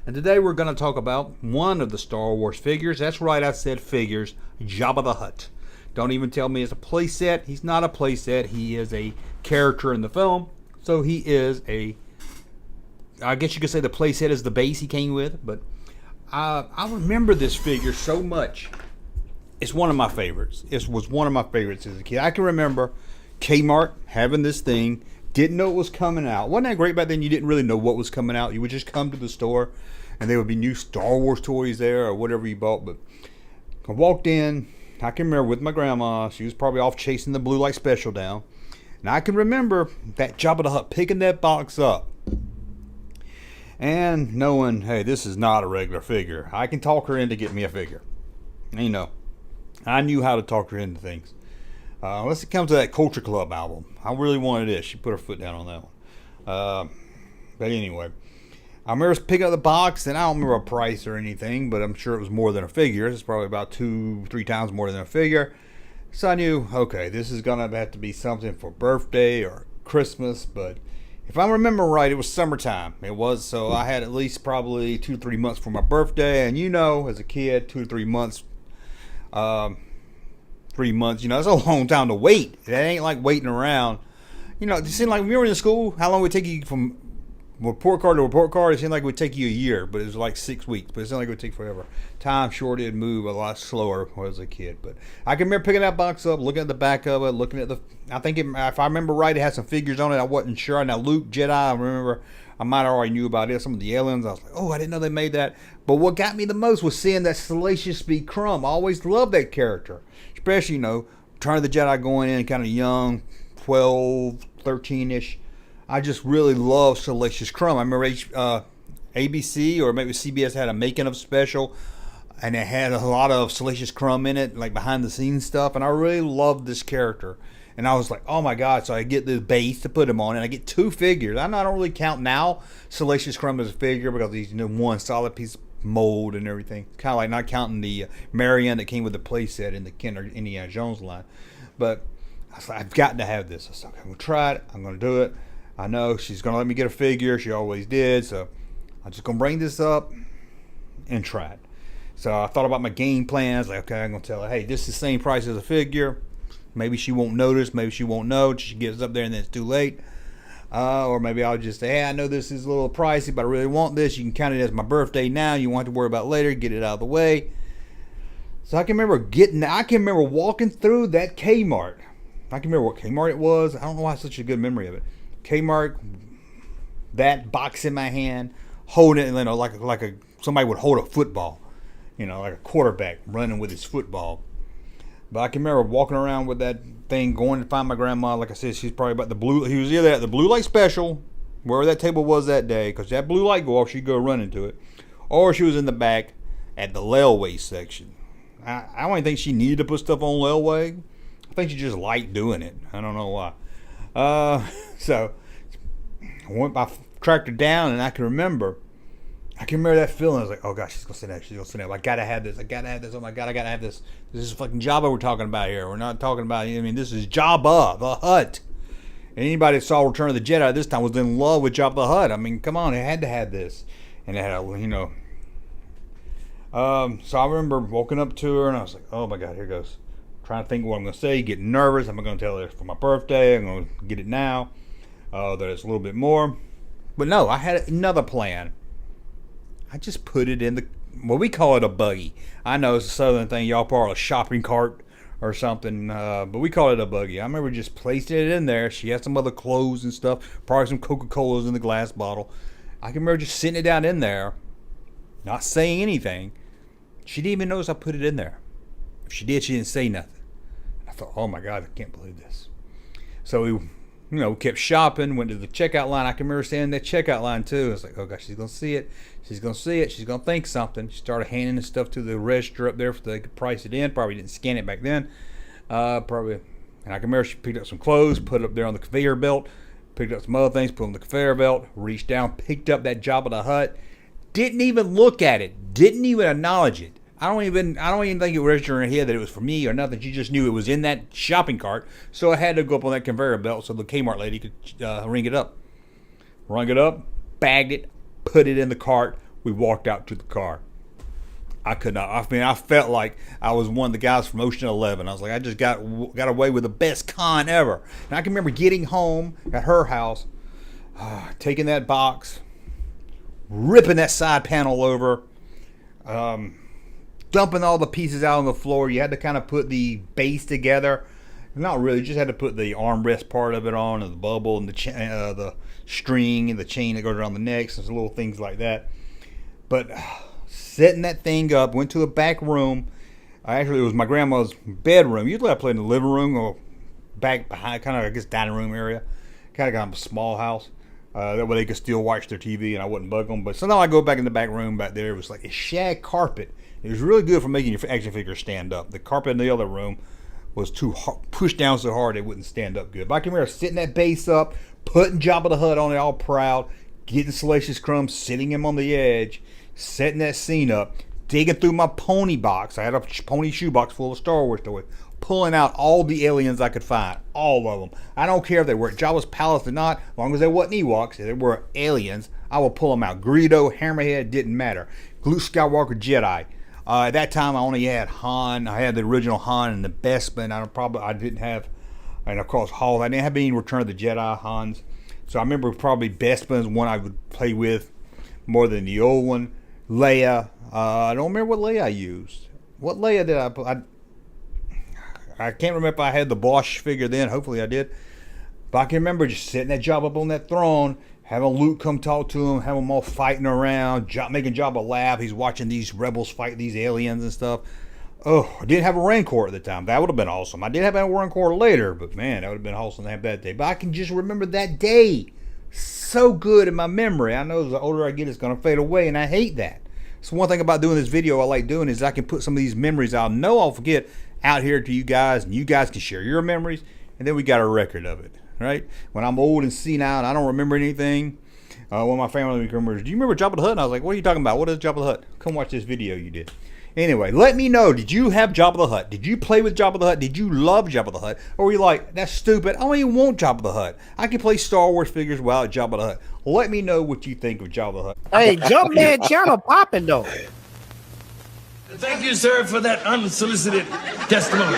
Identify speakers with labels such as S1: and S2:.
S1: And today we're going to talk about one of the Star Wars figures. That's right, I said figures. Jabba the Hutt. Don't even tell me it's a playset. He's not a playset. He is a character in the film. So he is a, I guess you could say the playset is the base he came with. But I remember this figure so much. It's one of my favorites. It was one of my favorites as a kid. I can remember Kmart having this thing. Didn't know it was coming out. Wasn't that great back then? You didn't really know what was coming out. You would just come to the store and there would be new Star Wars toys there or whatever you bought. But I walked in, I can remember with my grandma. She was probably off chasing the blue light special down. And I can remember that Jabba the Hutt picking that box up and knowing, hey, this is not a regular figure. I can talk her into getting me a figure. And, you know, I knew how to talk her into things. Unless it comes to that Culture Club album. I really wanted this. She put her foot down on that one. But anyway, I remember picking up the box, and I don't remember a price or anything, but I'm sure it was more than a figure. It's probably about 2-3 times more than a figure. So I knew, okay, this is going to have to be something for birthday or Christmas. But if I remember right, it was summertime. It was, so I had at least probably 2-3 months for my birthday. And you know, as a kid, 2 to 3 months, 3 months, you know, that's a long time to wait. That ain't like waiting around. You know, it seemed like when you were in school, how long would it take you from report card to report card? It seemed like it would take you a year, but it was like 6 weeks. But it seemed like it would take forever. Time sure did move a lot slower when I was a kid. But I can remember picking that box up, looking at the back of it, looking at the, I think it, if I remember right, it had some figures on it. I wasn't sure. Now Luke, Jedi, I remember I might have already knew about it. Some of the aliens, I was like, oh, I didn't know they made that. But what got me the most was seeing that Salacious B. Crumb. I always loved that character. Especially, you know, Return of the Jedi going in kind of young, 12, 13-ish. I just really love Salacious Crumb. I remember ABC or maybe CBS had a making of special, and it had a lot of Salacious Crumb in it, like behind the scenes stuff, and I really loved this character. And I was like, oh my God, so I get the base to put him on, and I get 2 figures. I don't really count now Salacious Crumb as a figure because he's, you know, one solid piece of mold and everything. Kind of like not counting the Marianne that came with the playset in the Indiana Jones line. But I was like, I've got to have this. I was like, I'm going to try it. I'm going to do it. I know she's going to let me get a figure. She always did. So I'm just going to bring this up and try it. So I thought about my game plan. I was like, okay, I'm going to tell her, hey, this is the same price as a figure. Maybe she won't notice. Maybe she won't know. She gets up there and then it's too late. Or maybe I'll just say, hey, I know this is a little pricey, but I really want this. You can count it as my birthday now. You won't have to worry about it later. Get it out of the way. So I can remember walking through that Kmart. I can remember what Kmart it was. I don't know why I have such a good memory of it. Kmart, that box in my hand, holding it, you know, like somebody would hold a football, you know, like a quarterback running with his football. But I can remember walking around with that thing, going to find my grandma. Like I said, she's probably about he was either at the blue light special, wherever that table was that day, because that blue light go off, she'd go run into it. Or she was in the back at the layaway section. I don't even think she needed to put stuff on layaway. I think she just liked doing it. I don't know why. So I tracked her down, and I can remember that feeling. I was like, oh gosh, she's gonna sit down. She's gonna sit down. I gotta have this. Oh my God, I gotta have this. This is fucking Jabba we're talking about here. We're not talking about, I mean, this is Jabba the Hutt. And anybody that saw Return of the Jedi this time was in love with Jabba the Hutt. I mean, come on, it had to have this. And it had a, you know. So I remember walking up to her, and I was like, oh my God, here goes. Trying to think what I'm gonna say, getting nervous. I'm gonna tell her for my birthday. I'm gonna get it now. That it's a little bit more. But no, I had another plan. I just put it in well, we call it a buggy. I know it's a southern thing. Y'all probably a shopping cart or something, but we call it a buggy. I remember just placing it in there. She had some other clothes and stuff, probably some Coca-Colas in the glass bottle. I can remember just sitting it down in there, not saying anything. She didn't even notice I put it in there. If she did, she didn't say nothing. I thought, oh my God, I can't believe this. So we, kept shopping, went to the checkout line. I can remember standing in that checkout line too. I was like, oh gosh, she's going to see it. She's going to see it. She's going to think something. She started handing the stuff to the register up there so they could price it in. Probably didn't scan it back then. And I can remember she picked up some clothes, put it up there on the conveyor belt, picked up some other things, put on the conveyor belt, reached down, picked up that Jabba the Hutt. Didn't even look at it. Didn't even acknowledge it. I don't even think it registered in her head that it was for me or nothing. She just knew it was in that shopping cart. So I had to go up on that conveyor belt so the Kmart lady could ring it up. Rung it up, bagged it, put it in the cart, We walked out to the car. I could not. I mean, I felt like I was one of the guys from Ocean 11. I was like, I just got away with the best con ever. And I can remember getting home at her house, taking that box, ripping that side panel over, dumping all the pieces out on the floor. You had to kind of put the base together. Not really, you just had to put the armrest part of it on, and the bubble, and the string, and the chain that goes around the neck, and little things like that. But setting that thing up, went to a back room. Actually, it was my grandma's bedroom. Usually I played in the living room or back behind, kind of, I guess, dining room area. Kind of a small house. That way they could still watch their TV and I wouldn't bug them. But sometimes I go back in the back room back there. It was like a shag carpet. It was really good for making your action figure stand up. The carpet in the other room was too pushed down so hard it wouldn't stand up good. But I can remember setting that base up, putting Jabba the Hutt on it all proud, getting Salacious Crumb, sitting him on the edge, setting that scene up, digging through my pony box. I had a pony shoebox full of Star Wars toys, pulling out all the aliens I could find, all of them. I don't care if they were at Jabba's palace or not, as long as they wasn't Ewoks, if they were aliens, I will pull them out. Greedo, Hammerhead, didn't matter. Luke Skywalker, Jedi. At that time, I only had Han. I had the original Han and the Bespin. I didn't have, and of course, Hall. I didn't have any Return of the Jedi Hans. So I remember probably Bespin's one I would play with more than the old one. Leia. I don't remember what Leia I used. What Leia did I can't remember if I had the Bosch figure then. Hopefully I did. But I can remember just sitting that Jabba up on that throne, having Luke come talk to him, having them all fighting around, making Jabba laugh. He's watching these rebels fight these aliens and stuff. Oh, I didn't have a Rancor at the time. That would have been awesome. I did have a Rancor later, but man, that would have been awesome to have that day. But I can just remember that day so good in my memory. I know the older I get, it's going to fade away, and I hate that. So one thing about doing this video I like doing is I can put some of these memories I'll know I'll forget out here to you guys, and you guys can share your memories, and then we got a record of it, right? When I'm old and senile and I don't remember anything, one of my family members, do you remember Jabba the Hutt? And I was like, what are you talking about? What is Jabba the Hutt? Come watch this video you did. Anyway, let me know, did you have Jabba the Hutt? Did you play with Jabba the Hutt? Did you love Jabba the Hutt? Or were you like, that's stupid, I don't even want Jabba the Hutt. I can play Star Wars figures without Jabba the Hutt. Let me know what you think of Jabba the Hutt.
S2: Hey, Junkman channel popping though.
S3: Thank you, sir, for that unsolicited testimony.